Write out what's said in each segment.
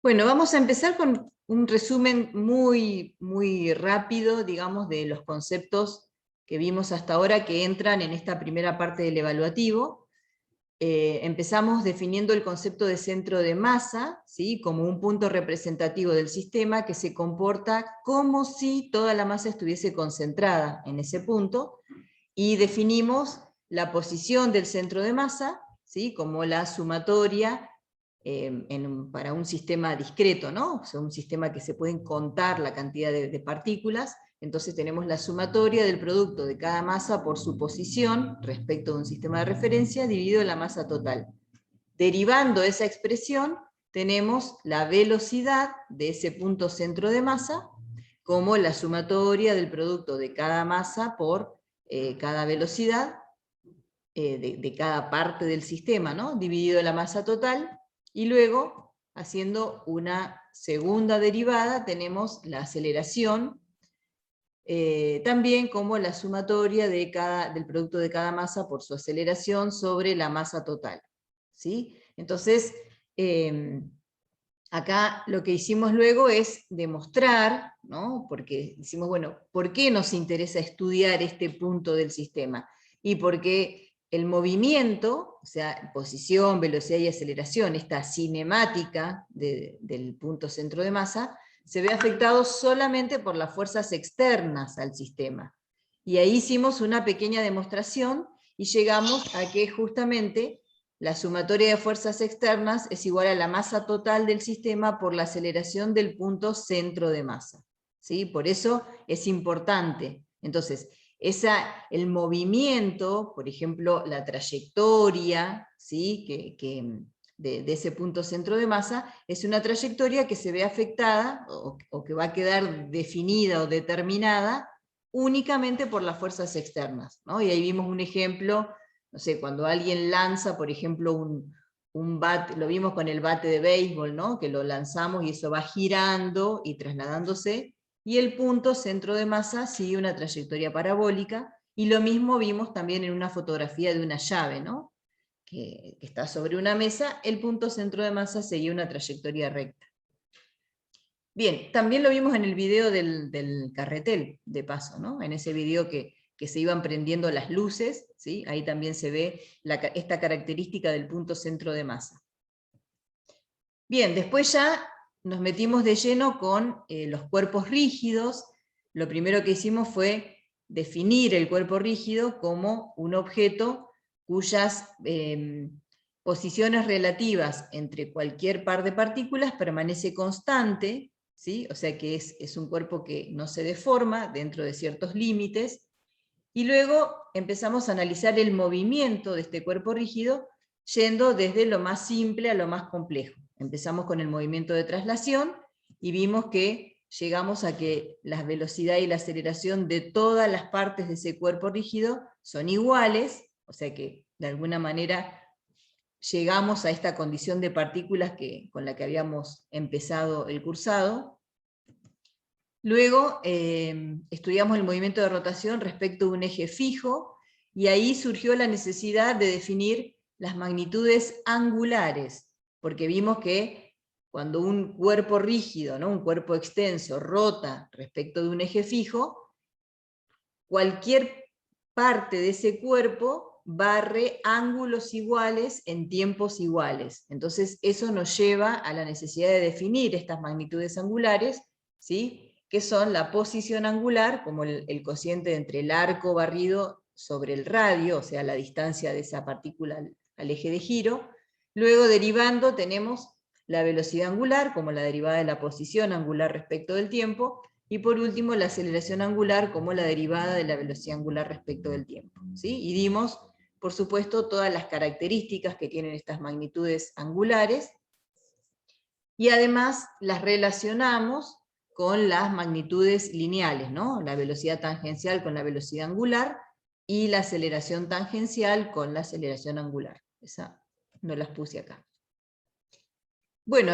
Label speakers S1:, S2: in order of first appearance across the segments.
S1: Bueno, vamos a empezar con un resumen muy rápido, digamos, de los conceptos que vimos hasta ahora que entran en esta primera parte del evaluativo. Empezamos definiendo el concepto de centro de masa, ¿sí?, como un punto representativo del sistema que se comporta como si toda la masa estuviese concentrada en ese punto, y definimos la posición del centro de masa, ¿sí?, como la sumatoria para un sistema discreto, ¿no? O sea, un sistema que se pueden contar la cantidad de partículas. Entonces tenemos la sumatoria del producto de cada masa por su posición respecto de un sistema de referencia dividido en la masa total. Derivando esa expresión, tenemos la velocidad de ese punto centro de masa como la sumatoria del producto de cada masa por cada velocidad de cada parte del sistema, ¿no?, dividido en la masa total. Y luego, haciendo una segunda derivada, tenemos la aceleración, también como la sumatoria del producto de cada masa por su aceleración sobre la masa total, ¿sí? Entonces, acá lo que hicimos luego es demostrar, ¿no?, porque decimos, bueno, ¿por qué nos interesa estudiar este punto del sistema? Y porque el movimiento, o sea, posición, velocidad y aceleración, esta cinemática del punto centro de masa, se ve afectado solamente por las fuerzas externas al sistema. Y ahí hicimos una pequeña demostración y llegamos a que justamente la sumatoria de fuerzas externas es igual a la masa total del sistema por la aceleración del punto centro de masa, ¿sí? Por eso es importante. Entonces, el movimiento, por ejemplo, la trayectoria, ¿sí?, de ese punto centro de masa, es una trayectoria que se ve afectada o que va a quedar definida o determinada únicamente por las fuerzas externas, ¿no? Y ahí vimos un ejemplo, no sé, cuando alguien lanza, por ejemplo, un bate, lo vimos con el bate de béisbol, ¿no?, que lo lanzamos y eso va girando y trasladándose, y el punto centro de masa sigue una trayectoria parabólica, y lo mismo vimos también en una fotografía de una llave, ¿no?, que está sobre una mesa, el punto centro de masa seguía una trayectoria recta. Bien, también lo vimos en el video del carretel, de paso, ¿no?, en ese video que se iban prendiendo las luces, ¿sí?, ahí también se ve esta característica del punto centro de masa. Bien, después ya nos metimos de lleno con los cuerpos rígidos. Lo primero que hicimos fue definir el cuerpo rígido como un objeto cuyas posiciones relativas entre cualquier par de partículas permanece constante, ¿sí?, o sea que es un cuerpo que no se deforma dentro de ciertos límites. Y luego empezamos a analizar el movimiento de este cuerpo rígido yendo desde lo más simple a lo más complejo. Empezamos con el movimiento de traslación y vimos que llegamos a que la velocidad y la aceleración de todas las partes de ese cuerpo rígido son iguales, o sea que de alguna manera llegamos a esta condición de partículas con la que habíamos empezado el cursado. Luego estudiamos el movimiento de rotación respecto de un eje fijo, y ahí surgió la necesidad de definir las magnitudes angulares, porque vimos que cuando un cuerpo rígido, ¿no?, un cuerpo extenso, rota respecto de un eje fijo, cualquier parte de ese cuerpo barre ángulos iguales en tiempos iguales. Entonces eso nos lleva a la necesidad de definir estas magnitudes angulares, ¿sí?, que son la posición angular, como el cociente entre el arco barrido sobre el radio, o sea, la distancia de esa partícula al eje de giro. Luego, derivando, tenemos la velocidad angular, como la derivada de la posición angular respecto del tiempo, y por último, la aceleración angular, como la derivada de la velocidad angular respecto del tiempo, ¿sí? Y dimos, por supuesto, todas las características que tienen estas magnitudes angulares, y además las relacionamos con las magnitudes lineales, ¿no?, la velocidad tangencial con la velocidad angular, y la aceleración tangencial con la aceleración angular. Esa no las puse acá. Bueno,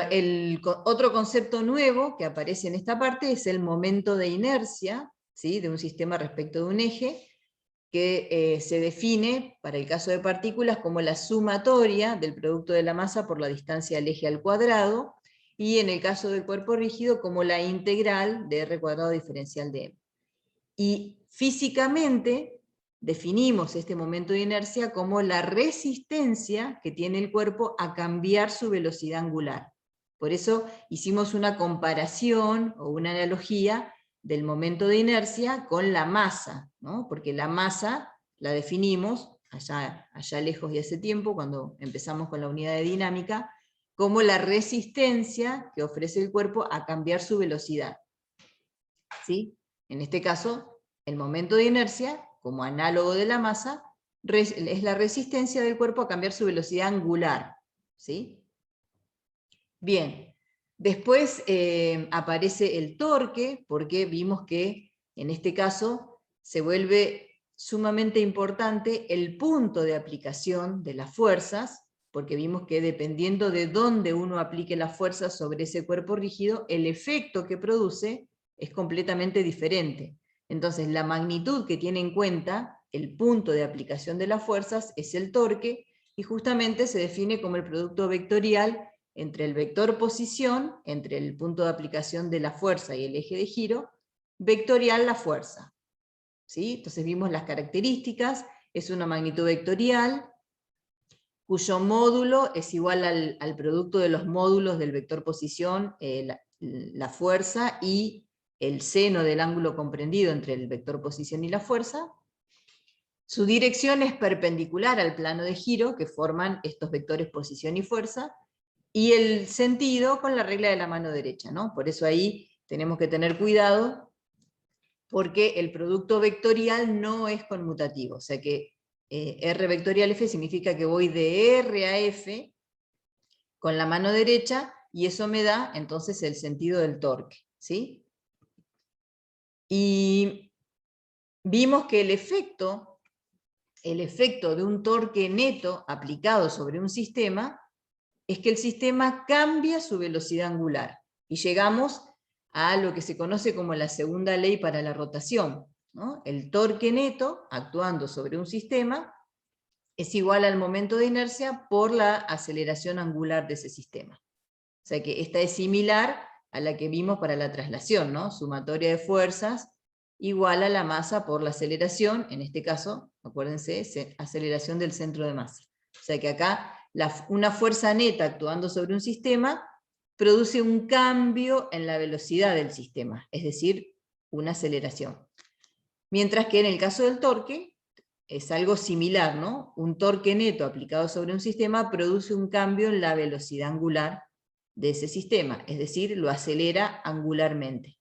S1: otro concepto nuevo que aparece en esta parte es el momento de inercia, ¿sí?, de un sistema respecto de un eje, que se define, para el caso de partículas, como la sumatoria del producto de la masa por la distancia del eje al cuadrado, y en el caso del cuerpo rígido como la integral de r² diferencial de m. Y físicamente definimos este momento de inercia como la resistencia que tiene el cuerpo a cambiar su velocidad angular. Por eso hicimos una comparación o una analogía del momento de inercia con la masa, ¿no? Porque la masa la definimos, allá lejos y hace tiempo, cuando empezamos con la unidad de dinámica, como la resistencia que ofrece el cuerpo a cambiar su velocidad. ¿Sí? En este caso, el momento de inercia, como análogo de la masa, es la resistencia del cuerpo a cambiar su velocidad angular. ¿Sí? Bien, después aparece el torque, porque vimos que en este caso se vuelve sumamente importante el punto de aplicación de las fuerzas, porque vimos que dependiendo de dónde uno aplique las fuerzas sobre ese cuerpo rígido, el efecto que produce es completamente diferente. Entonces, la magnitud que tiene en cuenta el punto de aplicación de las fuerzas es el torque, y justamente se define como el producto vectorial entre el vector posición, entre el punto de aplicación de la fuerza y el eje de giro, vectorial la fuerza. ¿Sí? Entonces vimos las características, es una magnitud vectorial, cuyo módulo es igual al producto de los módulos del vector posición, la fuerza, y el seno del ángulo comprendido entre el vector posición y la fuerza. Su dirección es perpendicular al plano de giro que forman estos vectores posición y fuerza, y el sentido con la regla de la mano derecha, ¿no? Por eso ahí tenemos que tener cuidado, porque el producto vectorial no es conmutativo, o sea que R vectorial F significa que voy de R a F con la mano derecha, y eso me da entonces el sentido del torque, ¿sí? Y vimos que el efecto de un torque neto aplicado sobre un sistema es que el sistema cambia su velocidad angular, y llegamos a lo que se conoce como la segunda ley para la rotación, ¿no? El torque neto actuando sobre un sistema es igual al momento de inercia por la aceleración angular de ese sistema. O sea que esta es similar a la que vimos para la traslación, ¿no? Sumatoria de fuerzas igual a la masa por la aceleración, en este caso, acuérdense, aceleración del centro de masa. O sea que acá una fuerza neta actuando sobre un sistema produce un cambio en la velocidad del sistema, es decir, una aceleración. Mientras que en el caso del torque, es algo similar, ¿no? Un torque neto aplicado sobre un sistema produce un cambio en la velocidad angular de ese sistema, es decir, lo acelera angularmente.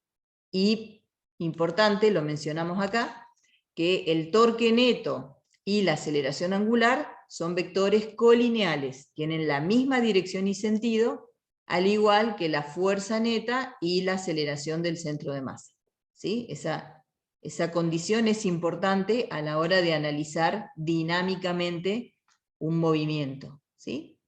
S1: Y, importante, lo mencionamos acá, que el torque neto y la aceleración angular son vectores colineales, tienen la misma dirección y sentido, al igual que la fuerza neta y la aceleración del centro de masa. ¿Sí? Esa condición es importante a la hora de analizar dinámicamente un movimiento. ¿Sí?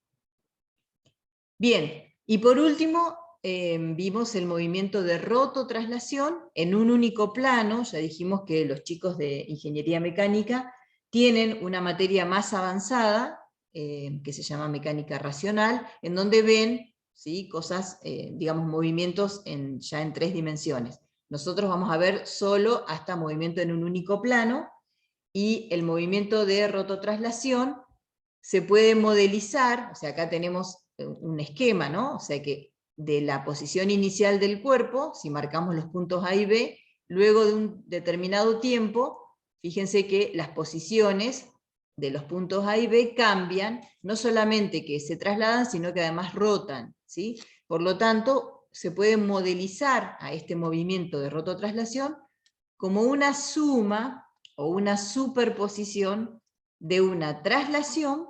S1: Bien, y por último, vimos el movimiento de rototraslación en un único plano. Ya dijimos que los chicos de ingeniería mecánica tienen una materia más avanzada, que se llama mecánica racional, en donde ven, ¿sí?, cosas, digamos, movimientos ya en 3 dimensiones. Nosotros vamos a ver solo hasta movimiento en un único plano, y el movimiento de rototraslación se puede modelizar, o sea, acá tenemos un esquema, ¿no? O sea que de la posición inicial del cuerpo, si marcamos los puntos A y B, luego de un determinado tiempo, fíjense que las posiciones de los puntos A y B cambian, no solamente que se trasladan, sino que además rotan, ¿sí? Por lo tanto, se puede modelizar a este movimiento de rototraslación como una suma o una superposición de una traslación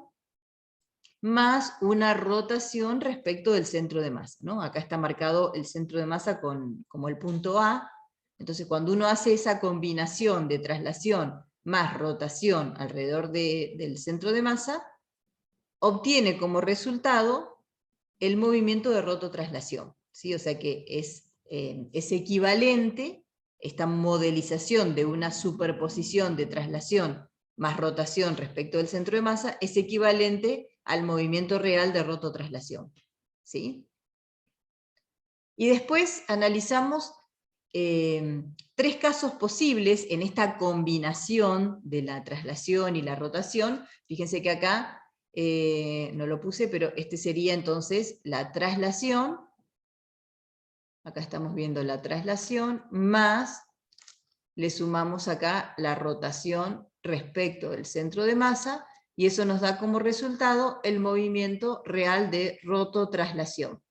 S1: más una rotación respecto del centro de masa, ¿no? Acá está marcado el centro de masa como el punto A. Entonces, cuando uno hace esa combinación de traslación más rotación alrededor del centro de masa, obtiene como resultado el movimiento de rototraslación, ¿sí? O sea que es equivalente esta modelización de una superposición de traslación más rotación respecto del centro de masa, es equivalente al movimiento real de rototraslación, ¿sí? Y después analizamos 3 casos posibles en esta combinación de la traslación y la rotación. Fíjense que acá no lo puse, pero este sería entonces la traslación. Acá estamos viendo la traslación, más le sumamos acá la rotación respecto del centro de masa, y eso nos da como resultado el movimiento real de rototraslación.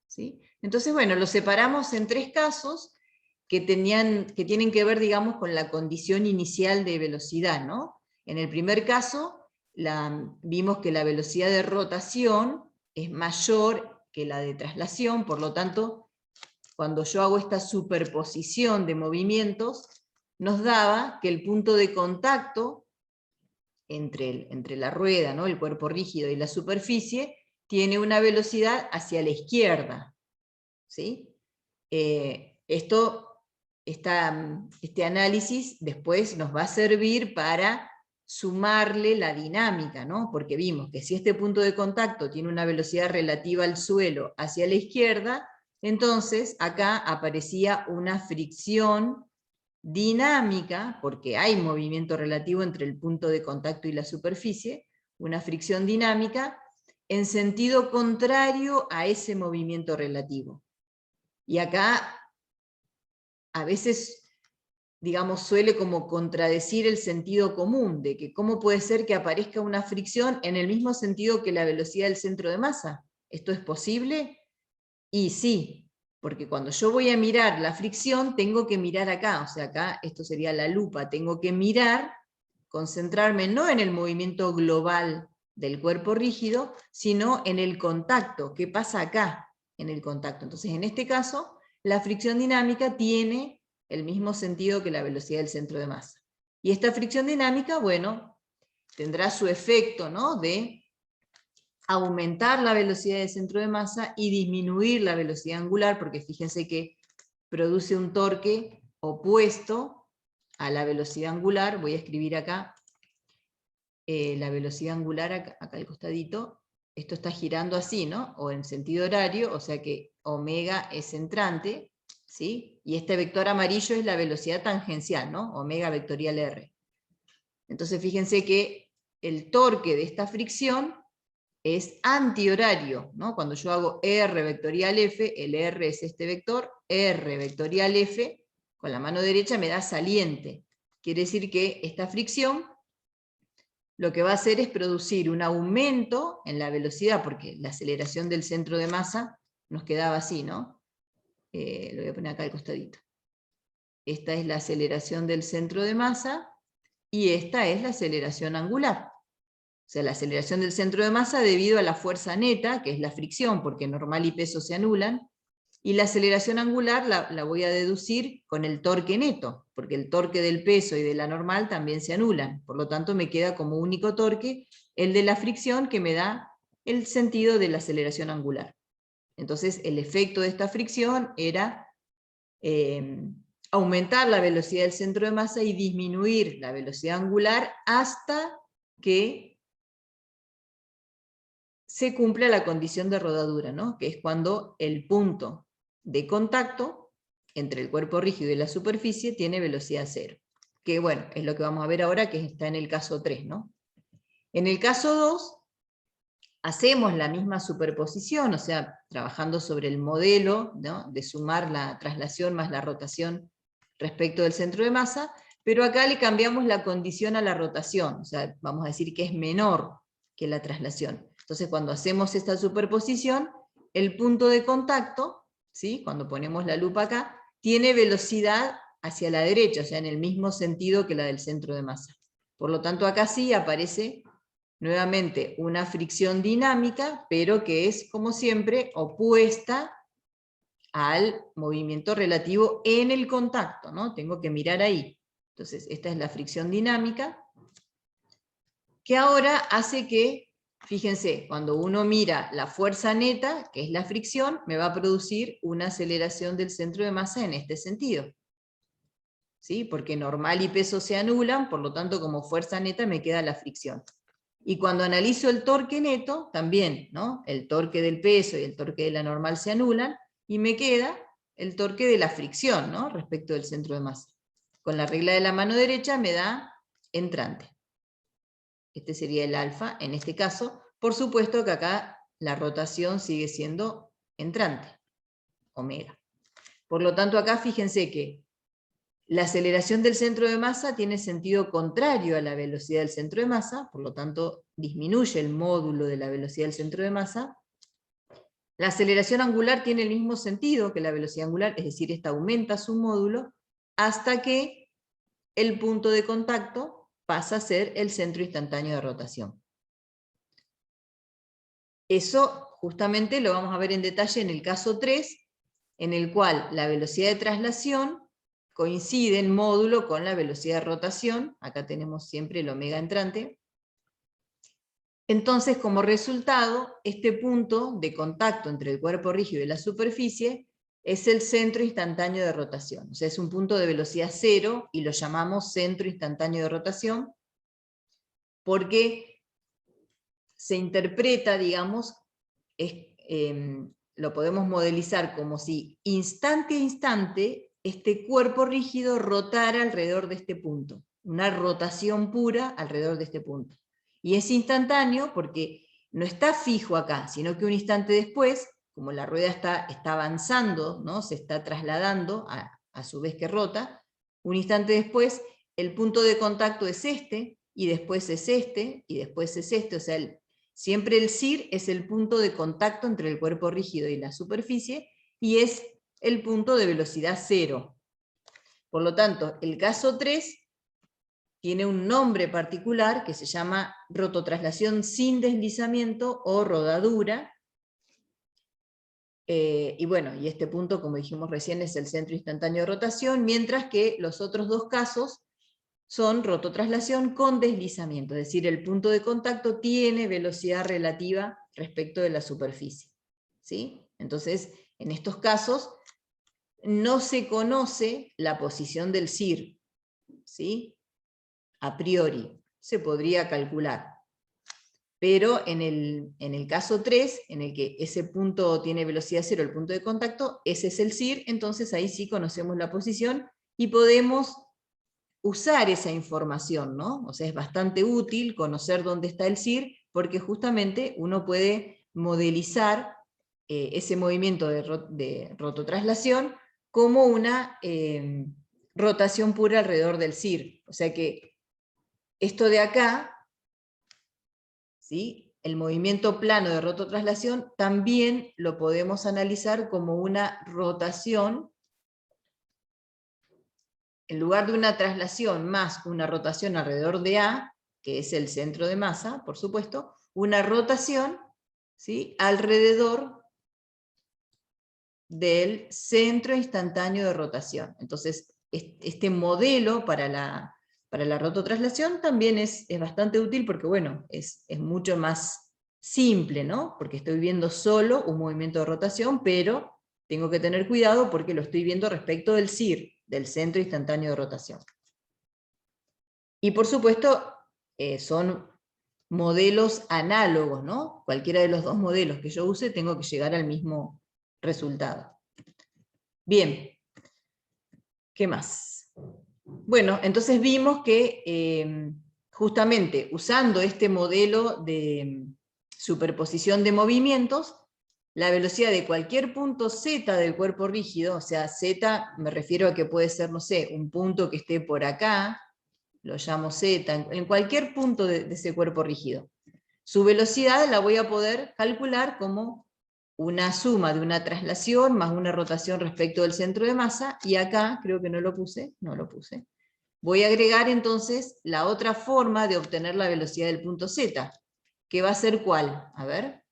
S1: ¿Sí? Entonces, bueno, lo separamos en 3 casos que tienen que ver, digamos, con la condición inicial de velocidad, ¿no? En el primer caso, vimos que la velocidad de rotación es mayor que la de traslación, por lo tanto, cuando yo hago esta superposición de movimientos, nos daba que el punto de contacto entre la rueda, ¿no?, el cuerpo rígido y la superficie, tiene una velocidad hacia la izquierda. ¿Sí? Este análisis después nos va a servir para sumarle la dinámica, ¿no? Porque vimos que si este punto de contacto tiene una velocidad relativa al suelo hacia la izquierda, entonces acá aparecía una fricción dinámica, porque hay movimiento relativo entre el punto de contacto y la superficie, una fricción dinámica en sentido contrario a ese movimiento relativo. Y acá a veces, digamos, suele como contradecir el sentido común, de que cómo puede ser que aparezca una fricción en el mismo sentido que la velocidad del centro de masa. ¿Esto es posible? Y sí, porque cuando yo voy a mirar la fricción, tengo que mirar acá, o sea, acá esto sería la lupa, tengo que mirar, concentrarme no en el movimiento global del cuerpo rígido, sino en el contacto, ¿qué pasa acá en el contacto? Entonces, en este caso, la fricción dinámica tiene el mismo sentido que la velocidad del centro de masa. Y esta fricción dinámica, bueno, tendrá su efecto, ¿no?, de aumentar la velocidad del centro de masa y disminuir la velocidad angular, porque fíjense que produce un torque opuesto a la velocidad angular. Voy a escribir acá la velocidad angular, acá al costadito. Esto está girando así, ¿no?, o en sentido horario, o sea que omega es entrante, ¿sí? Y este vector amarillo es la velocidad tangencial, ¿no?, omega vectorial R. Entonces fíjense que el torque de esta fricción es antihorario, ¿no? Cuando yo hago R vectorial F, el R es este vector, R vectorial F, con la mano derecha me da saliente. Quiere decir que esta fricción lo que va a hacer es producir un aumento en la velocidad, porque la aceleración del centro de masa nos quedaba así, ¿no? Lo voy a poner acá al costadito. Esta es la aceleración del centro de masa, y esta es la aceleración angular. O sea, la aceleración del centro de masa debido a la fuerza neta, que es la fricción, porque normal y peso se anulan, y la aceleración angular la voy a deducir con el torque neto, porque el torque del peso y de la normal también se anulan. Por lo tanto, me queda como único torque el de la fricción, que me da el sentido de la aceleración angular. Entonces, el efecto de esta fricción era aumentar la velocidad del centro de masa y disminuir la velocidad angular hasta que se cumpla la condición de rodadura, ¿no?, que es cuando el punto de contacto entre el cuerpo rígido y la superficie tiene velocidad cero. Que bueno, es lo que vamos a ver ahora, que está en el caso 3, ¿no? En el caso 2, hacemos la misma superposición, o sea, trabajando sobre el modelo, ¿no?, de sumar la traslación más la rotación respecto del centro de masa, pero acá le cambiamos la condición a la rotación, o sea, vamos a decir que es menor que la traslación. Entonces, cuando hacemos esta superposición, el punto de contacto, ¿sí?, cuando ponemos la lupa acá, tiene velocidad hacia la derecha, o sea, en el mismo sentido que la del centro de masa. Por lo tanto, acá sí aparece nuevamente una fricción dinámica, pero que es, como siempre, opuesta al movimiento relativo en el contacto, ¿no? Tengo que mirar ahí. Entonces, esta es la fricción dinámica, que ahora hace que, fíjense, cuando uno mira la fuerza neta, que es la fricción, me va a producir una aceleración del centro de masa en este sentido. ¿Sí? Porque normal y peso se anulan, por lo tanto, como fuerza neta me queda la fricción. Y cuando analizo el torque neto, también, ¿no? El torque del peso y el torque de la normal se anulan, y me queda el torque de la fricción, ¿no? Respecto del centro de masa. Con la regla de la mano derecha me da entrante. Este sería el alfa en este caso. Por supuesto que acá la rotación sigue siendo entrante, omega. Por lo tanto, acá fíjense que la aceleración del centro de masa tiene sentido contrario a la velocidad del centro de masa, por lo tanto disminuye el módulo de la velocidad del centro de masa. La aceleración angular tiene el mismo sentido que la velocidad angular, es decir, esta aumenta su módulo, hasta que el punto de contacto pasa a ser el centro instantáneo de rotación. Eso justamente lo vamos a ver en detalle en el caso 3, en el cual la velocidad de traslación coincide en módulo con la velocidad de rotación. Acá tenemos siempre el omega entrante. Entonces, como resultado, este punto de contacto entre el cuerpo rígido y la superficie es el centro instantáneo de rotación. O sea, es un punto de velocidad cero y lo llamamos centro instantáneo de rotación porque se interpreta, digamos, lo podemos modelizar como si instante a instante este cuerpo rígido rotara alrededor de este punto. Una rotación pura alrededor de este punto. Y es instantáneo porque no está fijo acá, sino que un instante después, como la rueda está avanzando, ¿no? Se está trasladando a su vez que rota, un instante después el punto de contacto es este, y después es este, y después es este, o sea, siempre el CIR es el punto de contacto entre el cuerpo rígido y la superficie, y es el punto de velocidad cero. Por lo tanto, el caso 3 tiene un nombre particular que se llama rototraslación sin deslizamiento o rodadura. Y bueno, y este punto, como dijimos recién, es el centro instantáneo de rotación, mientras que los otros dos casos son rototraslación con deslizamiento, es decir, el punto de contacto tiene velocidad relativa respecto de la superficie. ¿Sí? Entonces, en estos casos, no se conoce la posición del CIR, ¿sí? A priori, se podría calcular. Pero en el caso 3, en el que ese punto tiene velocidad cero, el punto de contacto, ese es el CIR, entonces ahí sí conocemos la posición y podemos usar esa información, ¿no? O sea, es bastante útil conocer dónde está el CIR, porque justamente uno puede modelizar ese movimiento de rototraslación como una rotación pura alrededor del CIR. O sea que esto de acá, ¿sí? El movimiento plano de rototraslación también lo podemos analizar como una rotación. En lugar de una traslación más una rotación alrededor de A, que es el centro de masa, por supuesto, una rotación, ¿sí?, alrededor del centro instantáneo de rotación. Entonces, este modelo para la rototraslación también es bastante útil porque, bueno, es mucho más simple, ¿no? Porque estoy viendo solo un movimiento de rotación, pero tengo que tener cuidado porque lo estoy viendo respecto del CIR, del centro instantáneo de rotación. Y por supuesto, son modelos análogos, ¿no? Cualquiera de los dos modelos que yo use, tengo que llegar al mismo resultado. Bien, ¿qué más? Bueno, entonces vimos que justamente usando este modelo de superposición de movimientos, la velocidad de cualquier punto z del cuerpo rígido, o sea, z me refiero a que puede ser, no sé, un punto que esté por acá, lo llamo z, en cualquier punto de ese cuerpo rígido. Su velocidad la voy a poder calcular como una suma de una traslación más una rotación respecto del centro de masa, y acá, creo que no lo puse, voy a agregar entonces la otra forma de obtener la velocidad del punto z, que va a ser ¿cuál? A ver.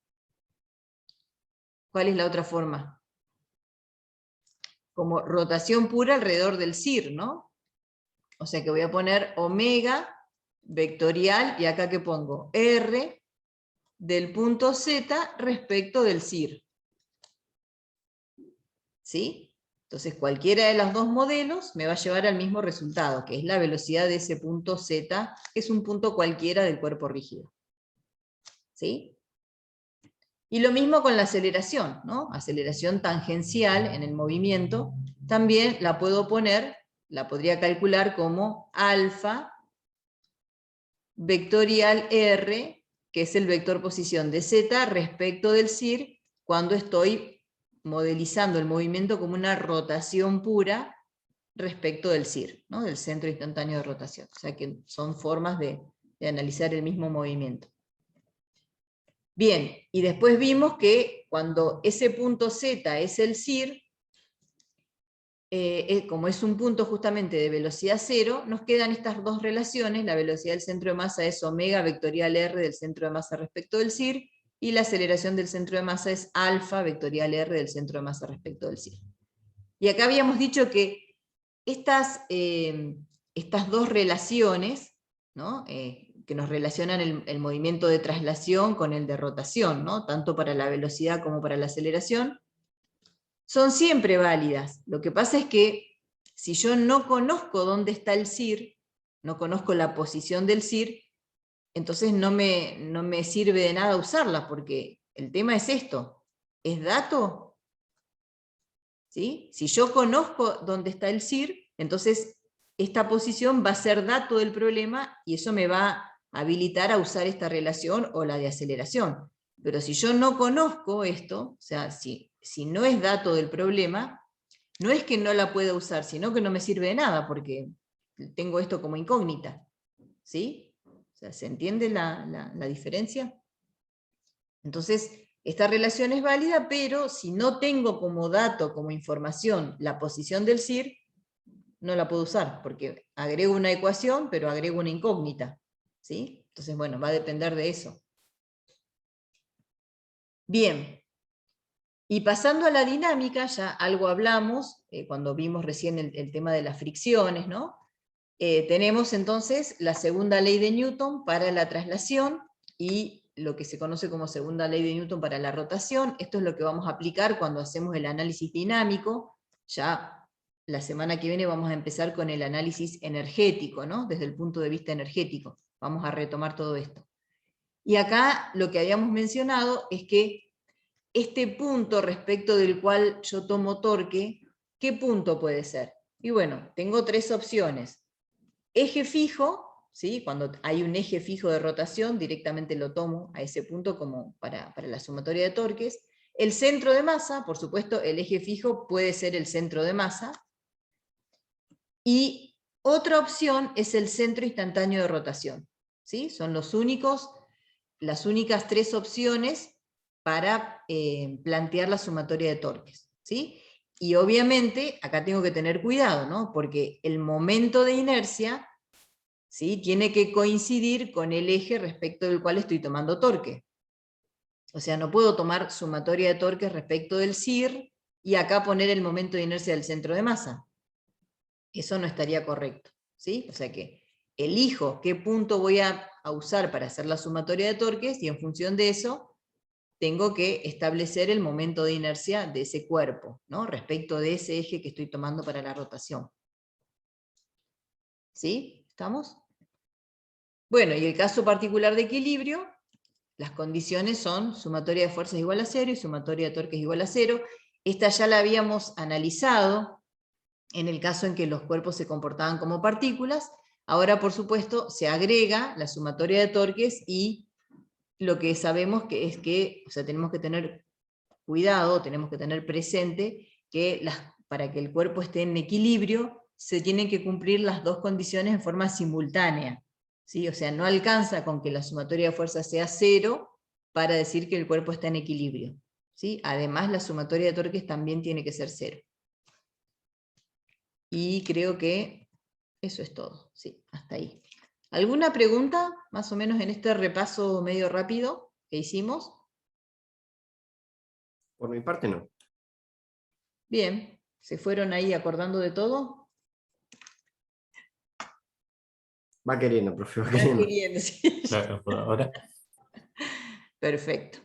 S1: ¿Cuál es la otra forma? Como rotación pura alrededor del CIR, ¿no? O sea que voy a poner omega vectorial, y acá que pongo R del punto Z respecto del CIR. ¿Sí? Entonces cualquiera de los dos modelos me va a llevar al mismo resultado, que es la velocidad de ese punto Z, que es un punto cualquiera del cuerpo rígido. ¿sí? Y lo mismo con la aceleración, ¿no? Aceleración tangencial en el movimiento, también la puedo poner, la podría calcular como alfa vectorial R, que es el vector posición de Z respecto del CIR, cuando estoy modelizando el movimiento como una rotación pura respecto del CIR, ¿no? Del centro instantáneo de rotación. O sea que son formas de analizar el mismo movimiento. Bien, y después vimos que cuando ese punto Z es el CIR, como es un punto justamente de velocidad cero, nos quedan estas dos relaciones: la velocidad del centro de masa es omega vectorial R del centro de masa respecto del CIR, y la aceleración del centro de masa es alfa vectorial R del centro de masa respecto del CIR. Y acá habíamos dicho que estas dos relaciones, ¿no? Que nos relacionan el movimiento de traslación con el de rotación, ¿no? Tanto para la velocidad como para la aceleración, son siempre válidas. Lo que pasa es que si yo no conozco dónde está el CIR, no conozco la posición del CIR, entonces no me sirve de nada usarla, porque el tema es esto: ¿es dato? ¿Sí? Si yo conozco dónde está el CIR, entonces esta posición va a ser dato del problema y eso me va a habilitar a usar esta relación o la de aceleración. Pero si yo no conozco esto, o sea, si no es dato del problema, no es que no la pueda usar, sino que no me sirve de nada, porque tengo esto como incógnita. ¿Sí? O sea, ¿se entiende la diferencia? Entonces, esta relación es válida, pero si no tengo como dato, como información, la posición del CIR, no la puedo usar, porque agrego una ecuación, pero agrego una incógnita. ¿Sí? Entonces, bueno, va a depender de eso. Bien. Y pasando a la dinámica, ya algo hablamos, cuando vimos recién el tema de las fricciones, ¿no? Tenemos entonces la segunda ley de Newton para la traslación y lo que se conoce como segunda ley de Newton para la rotación. Esto es lo que vamos a aplicar cuando hacemos el análisis dinámico. Ya la semana que viene vamos a empezar con el análisis energético, ¿no? Desde el punto de vista energético. Vamos a retomar todo esto. Y acá lo que habíamos mencionado es que este punto respecto del cual yo tomo torque, ¿qué punto puede ser? Y bueno, tengo tres opciones. Eje fijo, ¿sí? Cuando hay un eje fijo de rotación, directamente lo tomo a ese punto como para la sumatoria de torques. El centro de masa, por supuesto, el eje fijo puede ser el centro de masa. Y otra opción es el centro instantáneo de rotación, ¿sí? Son las únicas tres opciones para plantear la sumatoria de torques, ¿sí? Y obviamente acá tengo que tener cuidado, ¿no? Porque el momento de inercia, ¿sí?, tiene que coincidir con el eje respecto del cual estoy tomando torque. O sea, no puedo tomar sumatoria de torques respecto del CIR y acá poner el momento de inercia del centro de masa. Eso no estaría correcto, ¿sí? O sea que elijo qué punto voy a usar para hacer la sumatoria de torques y en función de eso tengo que establecer el momento de inercia de ese cuerpo, ¿no?, respecto de ese eje que estoy tomando para la rotación. ¿Sí? ¿Estamos? Bueno, y el caso particular de equilibrio, las condiciones son sumatoria de fuerzas igual a 0 y sumatoria de torques igual a 0. Esta ya la habíamos analizado en el caso en que los cuerpos se comportaban como partículas. Ahora, por supuesto, se agrega la sumatoria de torques y lo que sabemos que es que, o sea, tenemos que tener cuidado, tenemos que tener presente que para que el cuerpo esté en equilibrio se tienen que cumplir las dos condiciones en forma simultánea, ¿sí? O sea, no alcanza con que la sumatoria de fuerzas sea 0 para decir que el cuerpo está en equilibrio, ¿sí? Además, la sumatoria de torques también tiene que ser 0. Y creo que eso es todo, sí, hasta ahí. ¿Alguna pregunta, más o menos en este repaso medio rápido que hicimos?
S2: Por mi parte, no.
S1: Bien, ¿se fueron ahí acordando de todo?
S2: Va queriendo, profe, va
S1: Va
S2: queriendo.
S1: queriendo, sí.
S3: Claro, por ahora.
S1: Perfecto.